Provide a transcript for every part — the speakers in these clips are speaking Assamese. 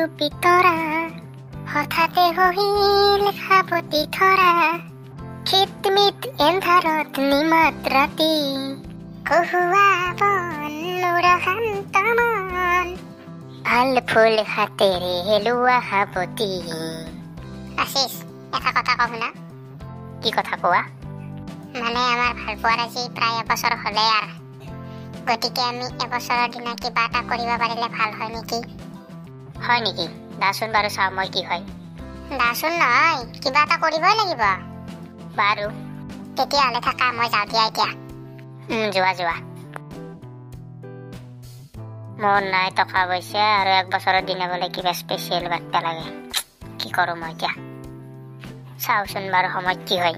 পিতৰা হঠাতে হহিল সাৱতি ধৰা খিতমিত এন্ধাৰত নিমাত ৰাতি কহুৱা বন লৰা শান্ত মন ভাল ফুল হাতেৰে হেলুৱা সাৱতি আশিস এটা কথা কওঁ শুনা কি কথা কোৱা মানে আমাৰ ভাল পোৱাৰ আজি প্ৰায় এবছৰ হ'লে আৰু গতিকে আমি এবছৰৰ দিনা কিবা এটা কৰিব পাৰিলে ভাল হয় নেকি দাচোন বাৰু চাওঁ মই কি হয় দাচোন নহয় কিবা এটা কৰিবই লাগিব বাৰু তেতিয়াহ'লে থাকা মই যাওঁ দিয়া এতিয়া যোৱা মোৰ নাই টকা পইচা আৰু এক বছৰৰ দিনা বোলে কিবা স্পেচিয়েল বাৰ্তা লাগে কি কৰোঁ মই এতিয়া চাওচোন বাৰু সময়ত কি হয়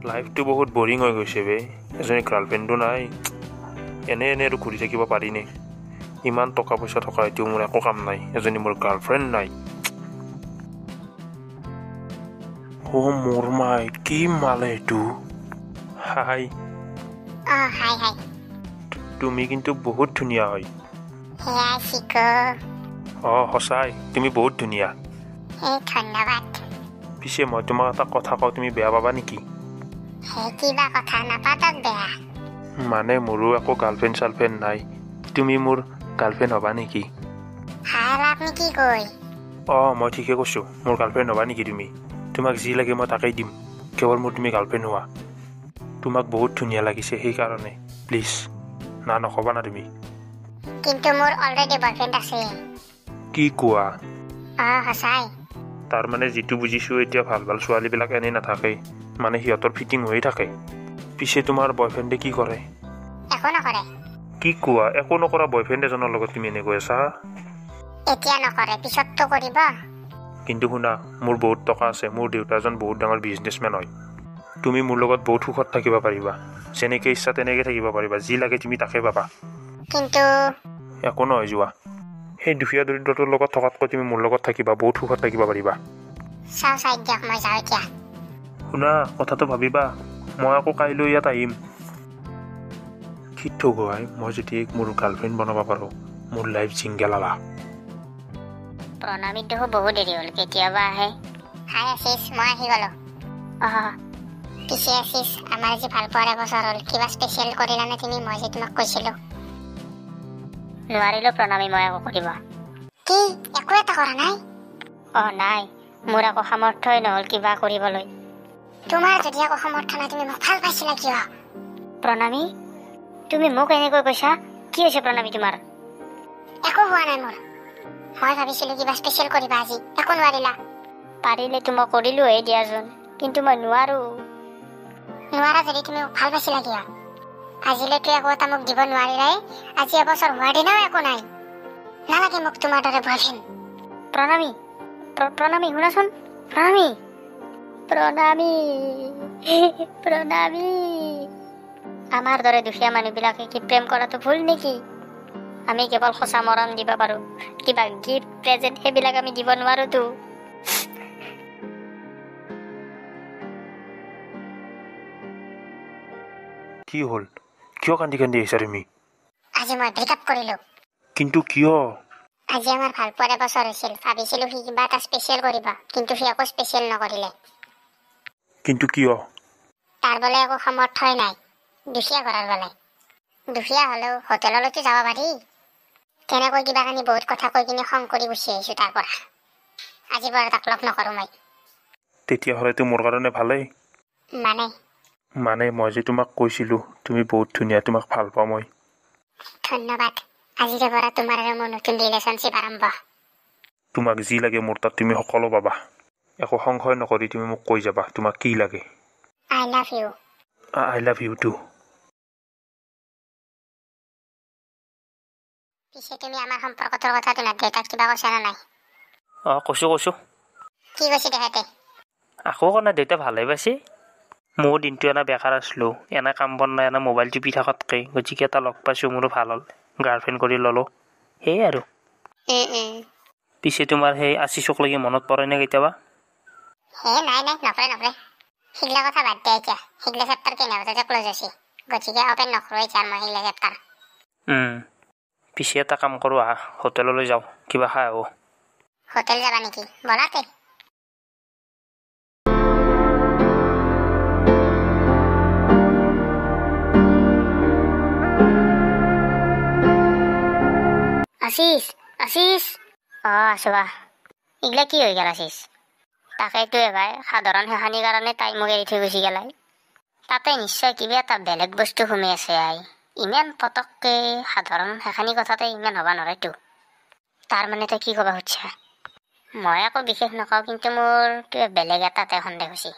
লাইফটো বহুত বৰিং হৈ গৈছে বে এজনী গাৰ্লফ্ৰেণ্ডো নাই এনে আৰু ঘূৰি থাকিব পাৰিনে ইমান টকা পইচা থকা এতিয়াও মোৰ একো কাম নাই এজনী মোৰ গাৰ্লফ্ৰেণ্ড নাই মোৰ মাই কি মালে এইটো হাই হাই তুমি কিন্তু বহুত ধুনীয়া হয় সঁচাই তুমি বহুত ধুনীয়া ধন্যবাদ পিছে মই তোমাক এটা কথা কওঁ তুমি বেয়া পাবা নেকি কিবা কথা নাপাতক বেয়া মানে মোৰো একো গাৰ্লফ্ৰেণ্ড নাই তুমি মোৰ গাৰ্লফ্ৰেণ্ড হ'বা নেকি আপুনি কি কয় মই ঠিকে কৈছোঁ মোৰ গাৰ্লফ্ৰেণ্ড হ'বা নেকি তুমি তোমাক যি লাগে মই তাকেই দিম কেৱল মোৰ তুমি গাৰ্লফ্ৰেণ্ড হোৱা তোমাক বহুত ধুনীয়া লাগিছে সেইকাৰণে প্লিজ নক'বা না তুমি কিন্তু মোৰ অলৰেডি বয়ফ্ৰেণ্ড আছে কি কোৱা সঁচাই তাৰমানে যিটো বুজিছোঁ এতিয়া ভাল ছোৱালীবিলাক এনেই নাথাকে মানে সিহঁতৰ ফিটিং হৈ থাকে পিছে তোমাৰ বয়ফ্ৰেণ্ডে কি কৰে একো নকৰে কি কোৱা একো নকৰা বয়ফ্ৰেণ্ড এজনৰ লগত তুমি এনেকৈ আছা এতিয়া নকৰে পিছততো কৰিব কিন্তু শুনা মোৰ বহুত টকা আছে মোৰ দেউতা এজন বহুত ডাঙৰ বিজনেছমেন হয় তুমি মোৰ লগত বহুত সুখত থাকিব পাৰিবা যেনেকৈ ইচ্ছা তেনেকৈ থাকিব পাৰিবা যি লাগে তুমি তাকে পাবা কিন্তু একো নহয় যোৱা সেই দুখীয়া দৰিদ্ৰটোৰ লগত থকাতকৈ তুমি মোৰ লগত থাকিবা বহুত সুখত থাকিব পাৰিবা শুনা কথাটো ভাবিবা মই আকৌ কাইলৈ ইয়াত আহিম খিঠো গোৱাই মই যদি মোৰ গাৰ্লফ্ৰেণ্ড বনাব পাৰোঁ মোৰ লাইফ জিংগেল আলা প্ৰণামীত দেখোন বহুত দেৰি হ'ল কেতিয়াবা আহে হাই আশিস মই আহি গ'লো পিছে আশিস আমাৰ যি ভাল পোৱাৰ এবছৰ হ'ল কিবা স্পেচিয়েল কৰিলানে তুমি মই যে তোমাক কৈছিলোঁ নোৱাৰিলোঁ প্ৰণামী মই একো কৰিব কি একো এটা কৰা নাই নাই মোৰ একো সামৰ্থ্যই নহ'ল কিবা কৰিবলৈ তোমাৰ যদি একো সামৰ্থ্য নাই তুমি মোক ভাল পাইছিলা কিয় প্ৰণামী তুমি মোক এনেকৈ কৈছা কি হৈছে প্ৰণামী তোমাৰ একো হোৱা নাই মোৰ মই ভাবিছিলোঁ কিবা স্পেচিয়েল কৰিবা আজি একো নোৱাৰিলা পাৰিলেতো মই কৰিলোঁহে দিয়াচোন কিন্তু মই নোৱাৰা যদি তুমি মোক ভাল পাইছিলা কিয় আজিলৈকে একো এটা মোক দিব নোৱাৰিলাই আজি এবছৰ হোৱাৰ দিনাও একো নাই নালাগে মোক তোমাৰ দৰে বয়ফ্ৰেণ্ড প্ৰণামী শুনাচোন প্ৰণামী আমাৰ দৰে দুখীয়া মানুহবিলাকে কি প্ৰেম কৰাটো ভুল নেকি আমি কেৱল সঁচা মৰম দিব পাৰোঁ কিবা গিফ্ট প্ৰেজেণ্ট সেইবিলাক আমি দিব নোৱাৰোতো কি হ'ল কিয় কান্দি আহিছা তুমি আজি মই ব্ৰেকআপ কৰিলোঁ কিন্তু কিয় আজি আমাৰ ভাল পোৱাৰ এবছৰ হৈছিল ভাবিছিলোঁ সি কিবা এটা স্পেচিয়েল কৰিব কিন্তু সি একো স্পেচিয়েল নকৰিলে কিন্তু কিয় তাৰ বোলে একো সামৰ্থ্যই নাই দুখীয়া ঘৰৰ বোলে দুখীয়া হ'লেও হোটেললৈতো যাব পাৰি তেনেকৈ কিবা কানি বহুত কথা কৈ কিনে খং কৰি গুচি আহিছোঁ তাৰ পৰা আজি বাৰু তাক লগ নকৰোঁ মই তেতিয়াহ'লেতো মোৰ কাৰণে ভালেই মানে মই যে তোমাক কৈছিলোঁ তুমি বহুত ধুনীয়া তোমাক ভাল পাওঁ মই ধন্যবাদ আজিৰে পৰা তোমাৰ আৰু মোৰ নতুন ৰিলেশ্যনশ্বিপ আৰম্ভ তোমাক যি লাগে মোৰ তাত তুমি সকলো পাবা একো সংশয় নকৰি তুমি মোক কৈ যাবা তোমাক কি লাগে I love you too পিছে তুমি আমাৰ সম্পৰ্কটোৰ কথাটো দেউতাক কিবা কৈছা নে নাই কৈছোঁ কি কৈছে তেখেতে আকৌ কোৱা নাই দেউতা ভালেই পাইছে ময়ো দিনটো এনে বেকাৰ আছিলোঁ এনে কাম বন নাই এনে মোবাইল টিপি থকাতকৈ গতিকে এটা লগ পাইছোঁ মোৰো ভাল হ'ল গাৰ্লফ্ৰেণ্ড কৰি ল'লোঁ সেয়ে আৰু পিছে তোমাৰ সেই আশিসক লাগি মনত পৰেনে কেতিয়াবা নাই নপৰে সিগলা কথা বাদ দিয়া এতিয়া সিগলা চেপ্টাৰ কেনেবাতে ক্ল'জ হৈছে গতিকে অপেন নকৰোঁ এতিয়া মই সিগলা চেপ্টাৰ পিছে এটা কাম কৰোঁ হোটেললৈ যাওঁ কিবা খাই আহো হোটেল যাবা নেকি বলাতে আশিস আশিস আছোৱা এইগিলা কি হৈ গেল আশিস তাকেইতো এবাৰ সাধাৰণ সেখানিৰ কাৰণে তাই মোক এৰি থৈ গুচি গেলাই তাতে নিশ্চয় কিবা এটা বেলেগ বস্তু সোমাই আছে আই ইমান পটককে সাধাৰণ সেখানি কথাতে ইমান হবা নৰেতো তাৰ মানে তই কি কবা খুজিছা মই আকৌ বিশেষ নকওঁ কিন্তু মোৰ কিবা বেলেগ এটাতে সন্দেহ হৈছে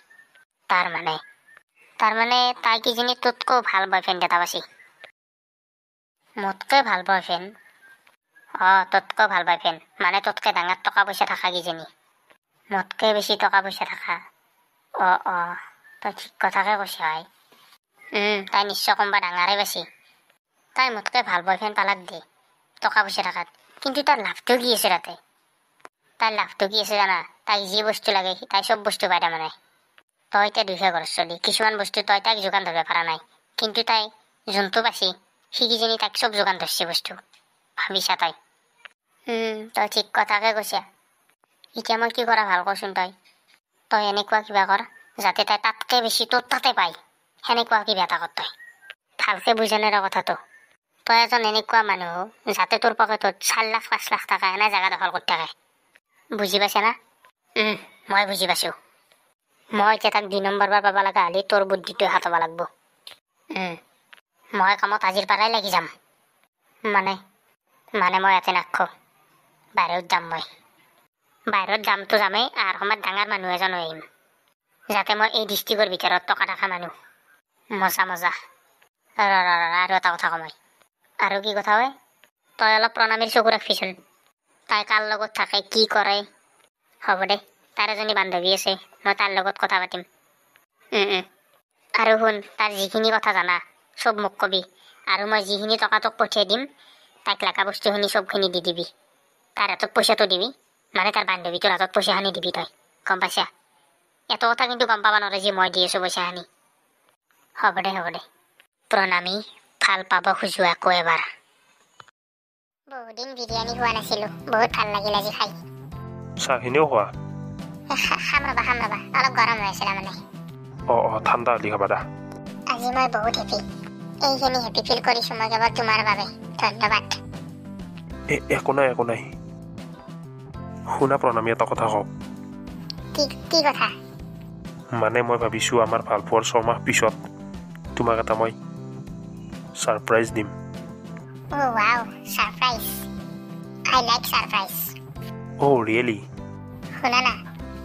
তাৰ মানে তাই কিজানি তোতকৈ ভাল বয়ফ্ৰেণ্ড এটা পাইছি মোতকৈ ভাল বয়ফ্ৰেণ্ড তোতকৈ ভাল বয়ফ্ৰেণ্ড মানে তোতকৈ ডাঙৰ টকা পইচা থকা কিজানি মোতকৈ বেছি টকা পইচা থকা তই ঠিক কথাকে কৈছা আই তাই নিশ্চয় কোনোবা ডাঙৰে পাইছি তাই মোতকৈ ভাল বয়ফ্ৰেণ্ড পালাক দে টকা পইচা থাকাত কিন্তু তাৰ লাভটো কি আছে তাতে তাইৰ লাভটো কি আছে জানা তাইক যি বস্তু লাগে তাই চব বস্তু পাই তাৰমানে তই এতিয়া দুখীয়া ঘৰত চলি কিছুমান বস্তু তই তাইক যোগান ধৰিব পৰা নাই কিন্তু তাই যোনটো পাইছি সি কিজানি তাইক চব যোগান ধৰিছে বস্তু ভাবিছা তই তই ঠিক কথাকে কৈছা এতিয়া মই কি কৰা ভাল কচোন তই এনেকুৱা কিবা কৰ যাতে তাই তাতকৈ বেছি তোৰ তাতে পায় সেনেকুৱা কিবা এটা কৰ তই ভালকে বুজা নাই কথাটো তই এজন এনেকুৱা মানুহ যাতে তোৰ পকেটত 4 লাখ 5 লাখ টকা এনে জাগা দখল কৰি থাকে বুজি পাইছা না মই বুজি পাইছো মই এতিয়া তাক 2 নম্বৰ বাৰ পাব লগা হ'লে তোৰ বুদ্ধিটো হাতব লাগব মই কামত আজিৰ পৰাই লাগি যাম মানে মই ইয়াতে নাখো বাহিৰত যাম মই বাহিৰত যামতো যামেই আৰু সময়ত ডাঙৰ মানুহ এজন হৈ আহিম যাতে মই এই ডিষ্ট্ৰিক্টৰ ভিতৰত টকা থকা মানুহ মজা আৰু এটা কথা কম আৰু কি কথা হয় তই অলপ প্ৰণামীৰ চকু ৰাখিবিচোন তাই কাৰ লগত থাকে কি কৰে হ'ব দে তাৰ এজনী বান্ধৱী আছে মই তাৰ লগত কথা পাতিম আৰু শুন তাৰ যিখিনি কথা জানা চব মোক কবি আৰু মই যিখিনি টকা তোক পঠিয়াই দিম তাইক লাগা বস্তুখিনি চবখিনি দি দিবি তাৰ হাতত পইচাটো দিবি মানে তাৰ বান্ধৱীটোৰ হাতত পইচাখিনি দিবি তই গম পাইছা এত কথা কিন্তু গম পাবা নৰে যে মই দি আছো পইচাখিনি হ'ব দে প্ৰণামী ভাল পাব খোজো আকৌ এবাৰ বহুদিন বিৰিয়ানী খোৱা নাছিলো বহুত ভাল লাগিল আজি খাই চাহখিনিও খোৱা খাম ৰবা অলপ গৰম হৈ আছিল মানে ঠাণ্ডা হ'লি খাবা দা আজি মই বহুত হেপী এইখিনি হেপী ফিল কৰিছো মই কেৱল তোমাৰ বাবে ধন্যবাদ একো নাই শুনা প্ৰণামী এটা কথা কওঁ কি কথা মানে মই ভাবিছো আমাৰ ভাল পোৱাৰ 6 মাহ পিছত তোমাক এটা মই সাৰপ্ৰাইজ দিম wow surprise I like surprise really শুনা না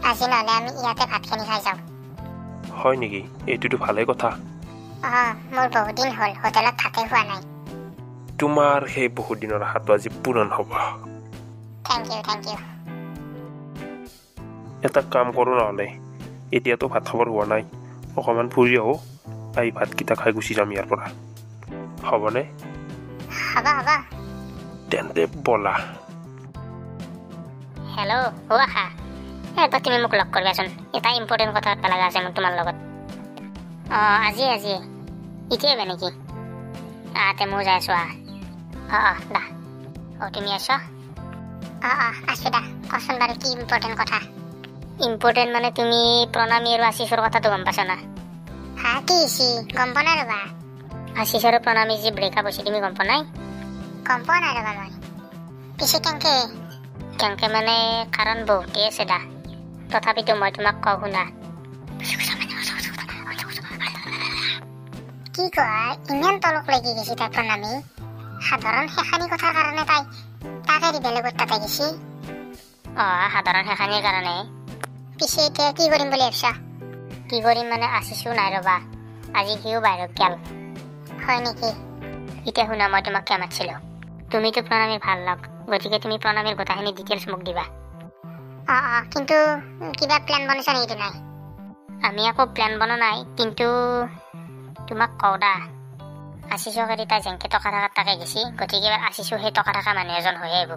আজি নহ'লে আমি ইয়াতে ভাতখিনি খাই যাওঁ হয় নেকি এইটোতো ভালেই কথা মোৰ বহুত দিন হ'ল হোটেলত ভাতে খোৱা নাই তোমাৰ সেই বহুত দিনৰ আশাটো আজি পূৰণ হ'ব থেংক ইউ এটা কাম কৰোঁ নহ'লে এতিয়াতো ভাত খাবৰ হোৱা নাই অকণমান ফুৰি আহোঁ আহি ভাতকেইটা খাই গুচি যাম ইয়াৰ পৰা হ'বনে হ'ব তেন্তে ব'লা হেল্ল' আশা এবাৰ তুমি মোক লগ কৰিবাচোন এটা ইম্পৰ্টেণ্ট কথা পাতিব লগা আছে মোক তোমাৰ লগত আজি এতিয়াই আহিবা নেকি তে মই যাই আছো দা তুমি আছা আছো দা কচোন বাৰু কি ইম্পৰ্টেণ্ট কথা ইম্পৰ্টেণ্ট মানে তুমি প্ৰণামী আৰু আশিসৰ কথাটো গম পাইছা না কি গম পোৱা নাই ৰবা আশিস আৰু প্ৰণামী যি ব্ৰেকআপ হৈছে তুমি গম পোৱা নাই ৰবা মই পিছে কেংকে মানে কাৰণ বহুতেই আছে দা তথাপিতো মই তোমাক কওঁ শুনা কি কোৱা ইমান তলক লাগি গৈছে তাই প্ৰণামী সাধাৰণ সেখানি কথাৰ কাৰণে তাক এৰি বেলেগত তাতে গৈছে সাধাৰণ সেখানিৰ কাৰণে পিছে এতিয়া কি কৰিম বুলি ভাবিছা কি কৰিম মানে আশিসো নাই ৰবা আজি সিও বাহিৰত গেল হয় নেকি এতিয়া শুনা মই তোমাক কিয় মাতিছিলো তুমিতো প্ৰণামীৰ ভাল লগ গতিকে তুমি প্ৰণামীৰ গোটেইখিনি ডিটেইলছ মোক দিবা কিন্তু কিবা প্লেন বনাইছা নেকি নাই আমি আকৌ প্লেন বনোৱা নাই কিন্তু তোমাক কওঁ দা আশিসক এৰি তাই যেনেকৈ টকা থকাত তাকে গেছি গতিকে এবাৰ আশিসো সেই টকা থকা মানুহ এজন হৈ আহিব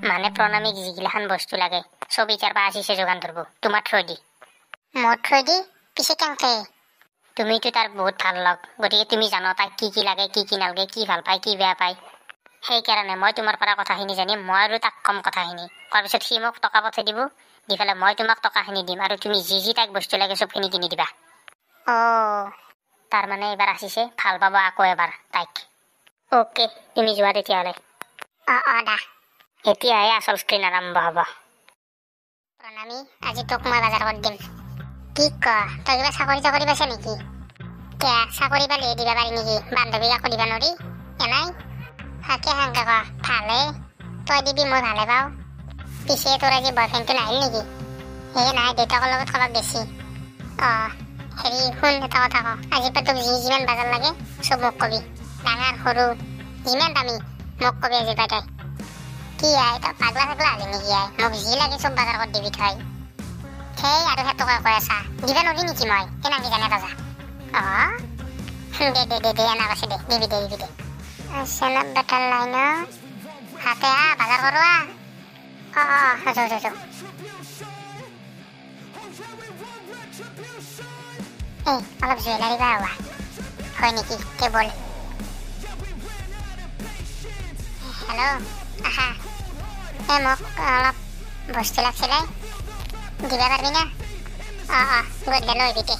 মানে প্ৰণামীক যিগিলাখান বস্তু লাগে চব এতিয়াৰ পৰা আশিসে যোগান ধৰিব তোমাৰ থ্ৰই দি পিছে কেংকে তুমিতো তাৰ বহুত ভাল লগ গতিকে তুমি জানো তাক কি লাগে কি নালাগে কি ভাল পায় কি বেয়া পায় সেইকাৰণে মই তোমাৰ পৰা কথাখিনি জানি মই আৰু তাক কম কথাখিনি কোৱাৰ পিছত সি মোক টকা পঠাই দিব দি পেলাই মই তোমাক টকাখিনি দিম আৰু তুমি যি তাক বস্তু লাগে চবখিনি কিনি দিবা তাৰমানে এইবাৰ আহিছে ভাল পাব আকৌ এবাৰ তাইক অ'কে তুমি যোৱা তেতিয়াহ'লে দা এতিয়াহে আচল স্ক্ৰীন আৰম্ভ হ'ব প্ৰণামী আজি তোক মই বজাৰ কৰি দিম কি ক তই কিবা চাকৰি পাইছ নেকি কিয় চাকৰি পালে দিবা পাৰি নেকি বান্ধৱীক আকৌ দিবা নোৱাৰি এনাই হাকে হাংকা ক ভালে তই দিবি মই ভালে পাওঁ পিছে তোৰ আজি বয়ফ্ৰেণ্ডটো নাহিল নেকি নাই দেউতাকৰ লগত ক'ৰবাত বেছি হেৰি শুন এটা কথা ক আজিৰ পৰা তোক যিমান বাজাৰ লাগে চব মোক কবি ডাঙৰ সৰু যিমান দামী মোক কবি আজিৰ পৰা তই কি তই পাগলা হলি নেকি মোক যি লাগে চব বাজাৰ কৰি দিবি থই সেই আৰু সেইটোকে কৈ আছা দিবা নোৱাৰি নেকি মই কেনেকে জানে তাজা দে এনা কৈছে দে দিবি দে চেনত বেটাৰ লাইন হাতে বাজাৰ কৰোৱা অলপ জুৱেলাৰী বা হোৱা হয় নেকি কেৱল হেল্ল' আহা মোক অলপ বস্তু লাগছিলে দিবা পাৰিবি না গধূলি লৈ আহিবি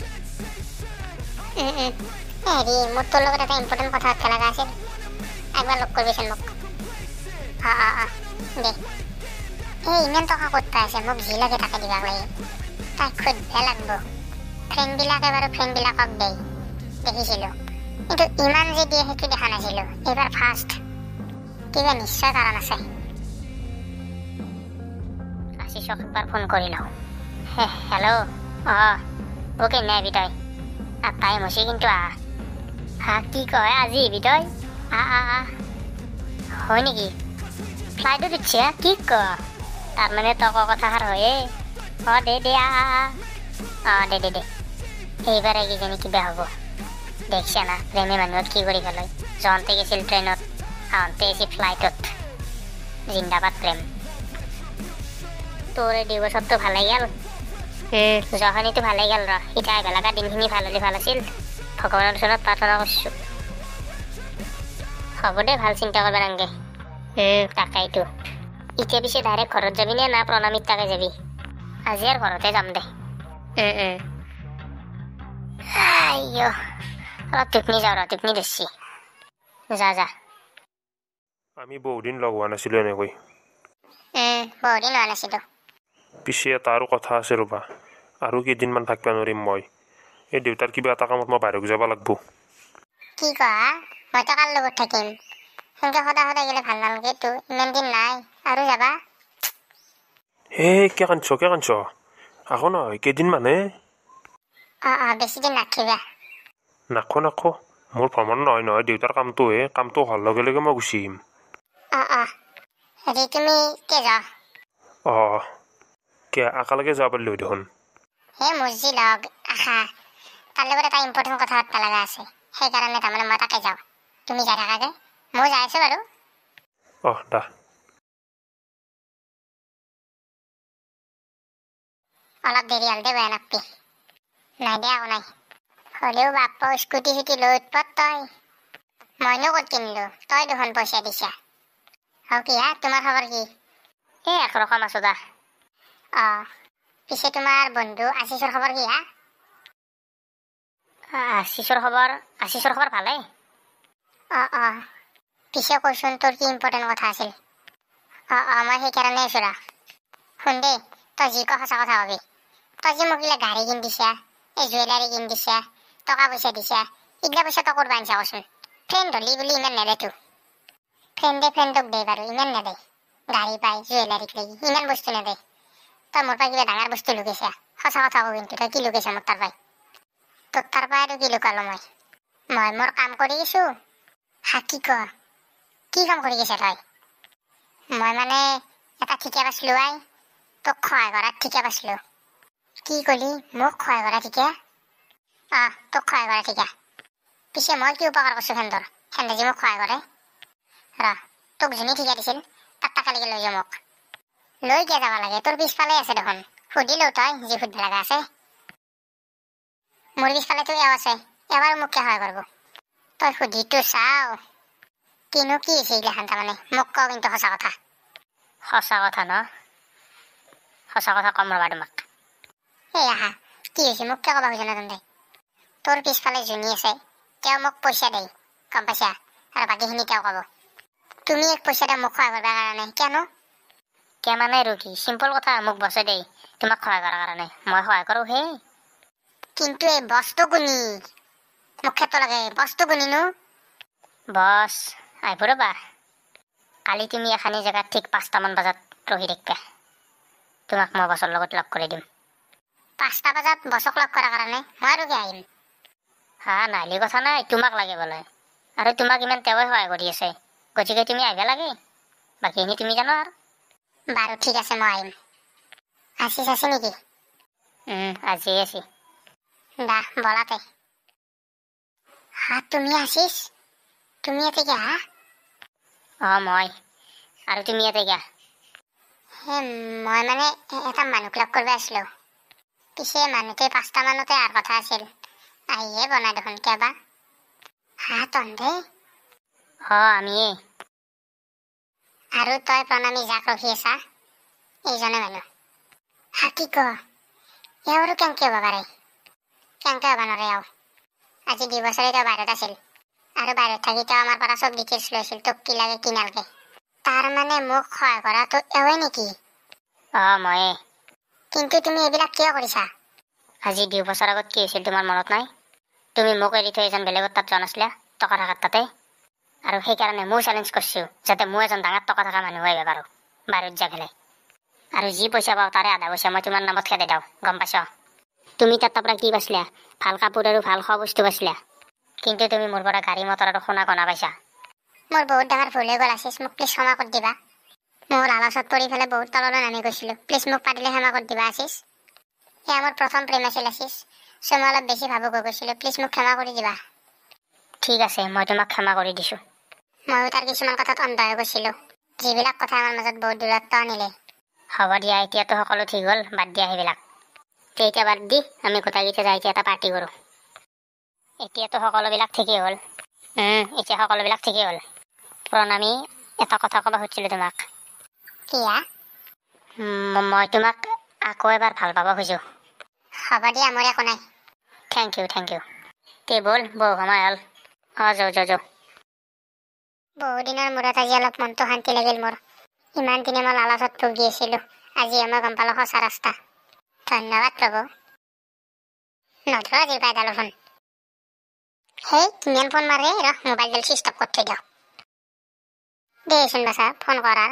হেৰি মোৰ তোৰ লগত এটা ইম্পৰ্টেণ্ট কথা পাতিব লগা আছিল একবাৰ লগ কৰিবিচোন মোক দে ইমান টকা ক'ত পাই আছে মোক যি লাগে তাকে দিবা লাগে তাক খুজিব লাগিব ফ্ৰেণ্ডবিলাকে বাৰু ফ্ৰেণ্ডবিলাকক দেই দেখিছিলোঁ কিন্তু ইমান যে দিয়ে সেইটো দেখা নাছিলোঁ এইবাৰ ফাৰ্ষ্ট কিবা নিশ্চয় কাৰণ আছে আশিষক একবাৰ ফোন কৰি লওঁ হেল্ল' অ'কে নাই তই টাইম হৈছে কিন্তু কি কয় আজি আহিবি তই হয় নেকি ফ্লাইটত উঠছে কি ক তাৰমানে তক কথাষাৰ হয়ে দে দে এইবাৰ কিজানি কিবা হ'ব দেখিছা না প্ৰেমী মানুহত কি কৰি পেলাই যাওঁতে গৈছিল ট্ৰেইনত আহোঁতে আহিছে ফ্লাইটত জিন্দাবাদ প্ৰেম তোৰ এই 2 বছৰটো ভালে গ'ল যোৱাখিনিতো ভালে গ'ল এতিয়া আহিব লগা দিনখিনি ভাল হ'লে ভাল আছিল ভগৱানৰ ওচৰত প্ৰাৰ্থনা কৰিছোঁ হ'ব দে ভাল চিন্তা কৰিব নালাগে তাকেইতো এতিয়া পিছে ডাইৰেক্ট ঘৰত যাবি নে না প্ৰণামীত তাকে যাবি আজি আৰু ঘৰতে যাম দে অলপ টোপনি যাওঁ টোপনি ধৰিছি যা আমি বহুদিন লগ হোৱা নাছিলোঁ এনেকৈ বহুদিন হোৱা নাছিলোঁ পিছে এটা আৰু কথা আছে ৰ'বা আৰু কেইদিনমান থাকিব নোৱাৰিম মই এই দেউতাৰ কিবা এটা কামত মই বাহিৰত যাব লাগিব কি কোৱা মইতো কাৰ লগত থাকিম সেনেকৈ সদায় গ'লে ভাল নালাগেতো ইমান দিন নাই আৰু যাবা কিয় কান্দছ আকৌ নহয় কেইদিনমানহে বেছি দিন নাথাকিবা নাখো মোৰ ভ্ৰমণ নহয় দেউতাৰ কামটো হোৱাৰ লগে লগে মই গুচি আহিম হেৰি তুমি কে যা একেলগে যাব পাৰিলোঁ দেখোন মোৰ যি লগ আশা তাৰ লগত এটা ইম্পৰ্টেণ্ট কথা পাতিব লগা আছে সেইকাৰণে তাৰমানে মই তাকে যাওঁ তুমি যাই থাকাকে মই যাই আছোঁ বাৰু দা অলপ দেৰি হ'ল দে বেয়া নাপাবি নাই দে একো নাই হ'লেও বাপ্পা স্কুটি চুটি লৈ উৎপাত তই মইনো ক'ত কিনিলোঁ তই দেখোন পইচা দিছা কি তোমাৰ খবৰ কি একৰকম আছোঁ দা পিছে তোমাৰ বন্ধু আশিষৰ খবৰ কি আশিষৰ খবৰ ভালে পিছে কৈচোন তোৰ কি ইম্পৰ্টেণ্ট কথা আছিল মই সেইকাৰণে আছোঁ শুন দেই তই যি কওঁ সঁচা কথা কবি তই যে মোক এইগিলা গাড়ী কিনি দিছা এই জুৱেলাৰী কিনি দিছা টকা পইচা দিছা এইগিলা পইচা তই ক'ৰবা আনিছা কচোন ফ্ৰেণ্ড হ'লি বুলি ইমান নেদেতো ফ্ৰেণ্ডে ফ্ৰেণ্ডক দে বাৰু ইমান নেদে গাড়ী পায় জুৱেলাৰীক লাগি ইমান বস্তু নেদে তই মোৰ পৰা কিবা ডাঙৰ বস্তু লুকাইছা সঁচা কথা কওঁ কিন্তু তই কি লুকাইছা মোৰ তাৰ পৰাই তোৰ তাৰ পৰা আৰু কি লুকালোঁ মই মোৰ কাম কৰি গৈছোঁ কি ক কি কাম কৰি গৈছা তই মই মানে এটা ঠিকা পাইছিলোঁ তোক সহায় কৰাত ঠিকা পাইছিলোঁ কি ক'লি মোক সহায় কৰা ঠিকা তোক সহায় কৰা ঠিকা পিছে মই কি উপকাৰ কৰিছোঁ সেন্দে যি মোক সহায় কৰে তোক যোনে ঠিকা দিছিল তাক কালিকে লৈ যাওঁ মোক লৈ কিয় যাব লাগে তোৰ পিছফালে আছে দেখোন সুধি লওঁ তই যি সুধিব লগা আছে মোৰ পিছফালেতো এওঁ আছে এবাৰ মোক কিয় সহায় কৰিব তই সুধিটো চাওঁ কিনো কি হৈছে এইগিলাখান তাৰমানে মোক কওঁ কিন্তু সঁচা কথা ন সঁচা কথা কম ৰ'বা তোমাক এই আহা কি হৈছে মোক কিয় ক'ব খুজা না তহঁতে তোৰ পিছফালে জুনি আছে তেওঁ মোক পইচা দেই গম পাইছা আৰু বাকীখিনি তেওঁ ক'ব তুমি এক পইচা দিয়া মোক সহায় কৰিবৰ কাৰণে কিয়নো কিয় মানে আৰু কি চিম্পল কথা মোক বছে দেই তোমাক সহায় কৰাৰ কাৰণে মই সহায় কৰোঁ হে কিন্তু এই বস্তু কোনি মোক ক্ষেত্ৰ লাগে বস্তু কোনিনো বছ আহিব ৰ'বা কালি তুমি এখানি জেগাত ঠিক 5টামান বজাত ৰখি থাকিবা তোমাক মই বছৰ লগত লগ কৰি দিম 5টা বজাত বছক লগ কৰাৰ কাৰণে মই আৰু কি আহিম হা নাহিলে কথা নাই তোমাক লাগে বোলে আৰু তোমাক ইমান তেওঁৱে সহায় কৰি আছে গতিকে তুমি আহিব লাগে বাকীখিনি তুমি জানো আৰু বাৰু ঠিক আছে মই আহিম আছিস আছে নেকি আজি আছি দা বলাতে হা তুমি আছিস তুমি ইয়াতে কিয় হা মই আৰু তুমি ইয়াতে কিয় মই মানে এটা মানুহক লগ কৰিব আছিলোঁ পিছে মানুহটোৱে 5টা মানতে অহাৰ কথা আছিল আহিয়ে বনাই দেখোন কিয়বা হা তহঁতে আমিয়ে আৰু তই প্ৰণামী যাক ৰখি আছা এইজনে মানুহ হা কি ক এওঁৰো কেনেকৈ হ'ব পাৰে কেনেকৈ হ'ব নোৱাৰে এওঁ আজি 2 বছৰে তেওঁ বাহিৰত আছিল আৰু বাহিৰত থাকি তেওঁ আমাৰ পৰা চব ডিটেইলছ লৈছিল তোক কি লাগে কি নালাগে তাৰ মানে মোক সহায় কৰাটো এওঁৱে নেকি ময়ে কিন্তু তুমি এইবিলাক কিয় কৰিছা আজি 2 বছৰ আগত কি হৈছিল তোমাৰ মনত নাই তুমি মোক এৰি থৈ এজন বেলেগৰ তাত যোৱা নাছিলা টকা থকাৰ তাতে আৰু সেইকাৰণে মই চেলেঞ্জ কৰিছোঁ যাতে মই এজন ডাঙৰ টকা থকা মানুহ আহিব পাৰোঁ বাহিৰত যাই পেলাই আৰু যি পইচা পাওঁ তাৰে আধা পইচা মই তোমাৰ নামত খেদাই দিওঁ গম পাইছ তুমি তাৰ পৰা কি পাইছিলা ভাল কাপোৰ আৰু ভাল খোৱা বস্তু পাইছিলা কিন্তু তুমি মোৰ পৰা গাড়ী মটৰ আৰু সোণা গনা পাইছা মোৰ বহুত ডাঙৰ ভুল হৈ গ'ল আছিস মোক প্লিজ ক্ষমা কৰি দিবা মোৰ লালচত পৰি পেলাই বহুত তললৈ নামি গৈছিলোঁ প্লিজ মোক পাৰিলে ক্ষমা কৰি দিবা আছিস এয়া মোৰ প্ৰথম প্ৰেম আছিল আছিস চ' মই অলপ বেছি ভাবুক হৈ গৈছিলোঁ প্লিজ মোক ক্ষমা কৰি দিবা ঠিক আছে মই তোমাক ক্ষমা কৰি দিছোঁ ময়ো তাৰ কিছুমান কথাত অন্ধ হৈ গৈছিলোঁ যিবিলাক কথা আমাৰ মাজত বহুত দূৰত্ব আনিলে হ'ব দিয়া এতিয়াতো সকলো ঠিক হ'ল বাদ দিয়া সেইবিলাক এতিয়া বাদ দি আমি গোটেইকেইটা যাই এতিয়া এটা পাৰ্টি কৰোঁ এতিয়াতো সকলোবিলাক ঠিকেই হ'ল এতিয়া সকলোবিলাক ঠিকেই হ'ল প্ৰণামী এটা কথা ক'ব খুজিছিলোঁ তোমাক কিয়া মই তোমাক আকৌ এবাৰ ভাল পাব খোজোঁ হ'ব দিয়া মোৰ একো নাই থেংক ইউ তে ব'ল বহু সময় হ'ল যাওঁ বহু দিনৰ মূৰত আজি অলপ মনটো শান্তি লাগিল মোৰ ইমান দিনে মই লালচত ভুগি আছিলোঁ আজি মই গম পালোঁ সঁচা ৰাস্তা ধন্যবাদ প্ৰভু নধৰ আজিৰ পৰা এডালো ফোন সেই কিমান ফোন মাৰে ৰহ মোবাইলডাল চুইচ অফ কৰি থৈ দিওঁ দেচোন বাছা ফোন কৰাৰ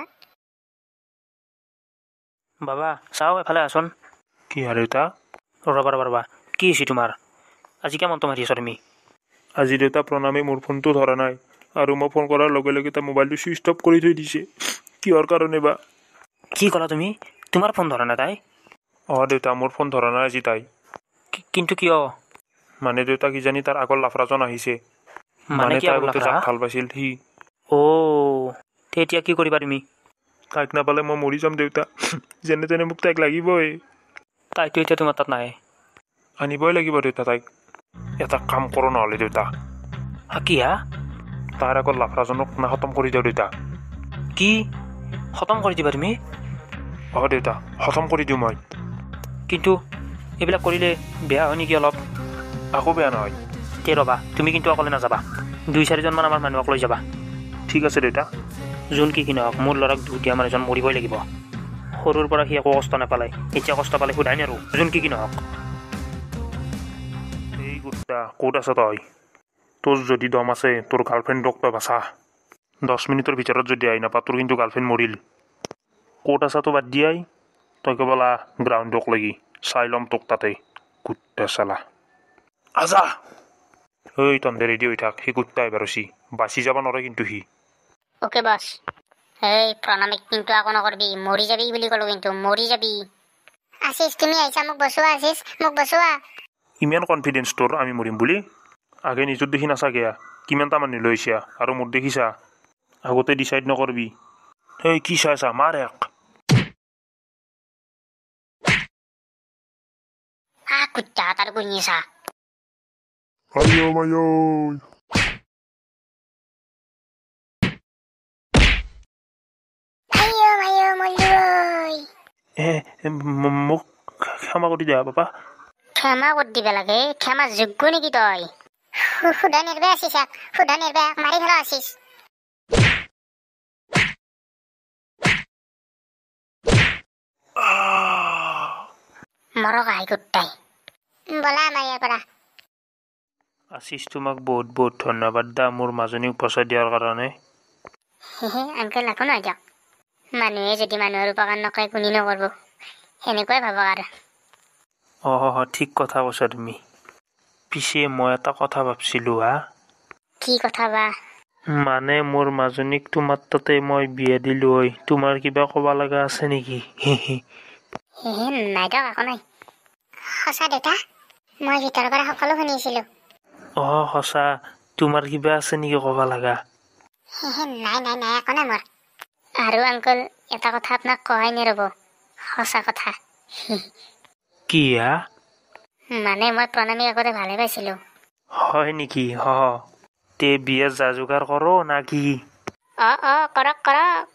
বাবা চাওঁ এফালে আছোন কি আৰু দেউতা ৰ'বা কি হৈছে তোমাৰ আজি কিয় মনটো মাৰি আছা তুমি আজি দেউতা প্ৰণামী মোৰ ফোনটো ধৰা নাই আৰু মই ফোন কৰাৰ লগে লগে তাৰ মোবাইলটো চুইচ অফ কৰি থৈ দিছে কিহৰ কাৰণে বা কি ক'লা তুমি তোমাৰ ফোন ধৰা নাই তাই দেউতা মোৰ ফোন ধৰা নাই আজি তাই কিন্তু কিয় মানে দেউতা কিজানি তাৰ আগৰ লাফৰাজন আহিছে মানে তাই আগতে যাক ভাল পাইছিল সি এতিয়া কি কৰিবা তুমি তাইক নাপালে মই মৰি যাম দেউতা যেনে তেনে মোক তাইক লাগিবই তাইতো এতিয়া তোমাৰ তাত নাই আনিবই লাগিব দেউতা তাইক এটা কাম কৰোঁ নহ'লে দেউতা কি হা তাৰ আগৰ লাফৰাজনক খতম কৰি দিওঁ দেউতা কি খতম কৰি দিবা তুমি দেউতা খতম কৰি দিওঁ মই কিন্তু এইবিলাক কৰিলে বেয়া হয় নেকি অলপ আকৌ বেয়া নহয় তে ৰ'বা তুমি কিন্তু অকলে নাযাবা 2-4জনমান আমাৰ মানুহক লৈ যাবা ঠিক আছে দেউতা যোন কি নহওক মোৰ ল'ৰাক দুটি আমাৰ এজন মৰিবই লাগিব সৰুৰ পৰা সি একো কষ্ট নাপালে এতিয়া কষ্ট পালে সোধাই নোৱাৰোঁ যোন কি নহওক এই গুড্ডা ক'ত আছ তই তোৰ যদি দম আছে তোৰ গাৰ্লফ্ৰেণ্ডক তই বাচা 10 মিনিটৰ ভিতৰত যদি আহি নাপা তোৰ কিন্তু গাৰ্লফ্ৰেণ্ড মৰিল ক'ত আছা তো বাদ দিয়াই তই কেৱল গ্ৰাউণ্ডক লাগি চাই ল'ম তোক তাতে গুড্ডা চালা আজা তন্দে ৰেডি হৈ থাক সি গুড্ডা এবাৰ চি বাচি যাব নোৱাৰে কিন্তু সি ওকে বস এই প্ৰণামীক কিন্তু আকৌ নকৰবি মৰি যাবি বুলি ক'লো কিন্তু মৰি যাবি আছিস তুমি আহিছা মোক বচোৱা আছিস মোক বচোৱা ইমান কনফিডেন্স তোৰ আমি মৰিম বুলি আগে নিজৰ দেখি নাচাগে কিমানটা মানুহ লৈছা আৰু মোৰ দেখিছা আগতে ডিচাইড নকৰবি কি চাইছা মাৰ এক কুত্তা তাৰ গুনি আছা আয়ো মায়ো মল্লু মোক ক্ষমা কৰি দিয়া বাবা ক্ষমা কৰি দিব লাগে ক্ষমা যোগ্য নেকি তই সুধা নিৰ্বে আছিস সুধা নিৰ্বে মাৰি ফেলা আছিস মৰক আহি গোটাই বলা আমাৰ ইয়াৰ পৰা আশিস তোমাক বহুত বহুত ধন্যবাদ দা মোৰ মাজনীক বচাই দিয়াৰ কাৰণে আনকাল একো নহয় দিয়ক মানুহে যদি মানুহৰ উপকাৰ নকৰে কোনে নকৰিব সেনেকুৱাই ভাবক আৰু ঠিক কথা কৈছা তুমি পিছে মই এটা কথা ভাবছিলো হা কি কথা বা মানে মোৰ মাজনীক তোমাৰ তাতে মই বিয়া দিলো হয় তোমাৰ কিবা ক'ব লগা আছে নেকি নাই দিয়ক একো নাই সঁচা দেউতা মই ভিতৰৰ পৰা সকলো শুনিছিলো সঁচা তোমাৰ কিবা আছে নেকি ক'ব লগা নাই নাই নাই একো নাই মোৰ আৰু আংকল এটা কথা আপোনাক কৰাই নেৰব সঁচা কথা কি হা মানে মই প্ৰণামীক আগতে ভালে পাইছিলো হয় নেকি তে বিয়াৰ যা যোগাৰ কৰো না কি কৰক কৰক